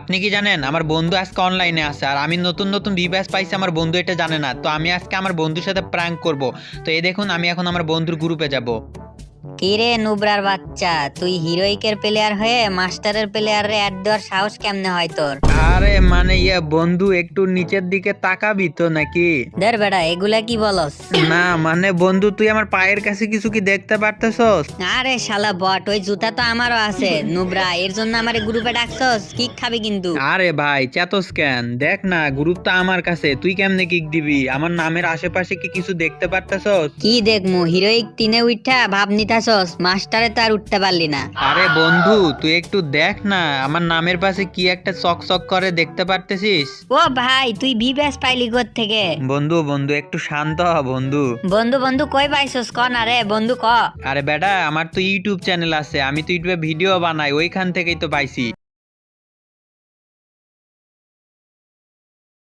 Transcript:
আপনি কি জানেন আমার বন্ধু আজকে অনলাইনে আছে আর আমি নতুন নতুন রিভাইস পাইছি, আমার বন্ধু এটা জানে না। তো আমি আজকে আমার বন্ধুর সাথে প্র্যাঙ্ক করব। তো এই দেখুন আমি এখন আমার বন্ধুর গ্রুপে যাব। কিরে নুবরার বাচ্চা, তুই হিরোইকের প্লেয়ার হয়ে মাস্টারের প্লেয়ারে অ্যাড দেওয়ার সাহস কেমনে হয় তোর? আরে মানে বন্ধু একটু নিচের দিকে তাকাবি তো নাকি? দের বেটা এগুলা কি বলস? না মানে বন্ধু তুই আমার পায়ের কাছে কিছু কি দেখতে পারতেছস? আরে শালা বট, ওই জুতা তো আমারও আছে। নুবরা, এর জন্য আমার গ্রুপে ডাকছস? কিক খাবি কিন্তু। আরে ভাই চেতস কেন? দেখ না গ্রুপ তো আমার কাছে, তুই কেমনে কিক দিবি? আমার নামের আশেপাশে কি কিছু দেখতে পারতেছস? কি দেখমু, হিরোইক তিনে উঠা ভাব নিতাছস, মাস্টারে তো আর উঠতে পারলি না। আরে বন্ধু তুই একটু দেখ না, আমার নামের পাশে কি একটা চক চক করে দেখতে পারতেছিস? ও ভাই, তুই বি ব্যাস পাইলি কোথ থেকে? বন্ধু বন্ধু একটু শান্ত হ বন্ধু। বন্ধু বন্ধু কই পাইছস ক না রে বন্ধু ক। আরে বেটা আমার তো ইউটিউব চ্যানেল আছে, আমি তো ইউটিউবে ভিডিও বানাই, ওইখান থেকেই তো পাইছি।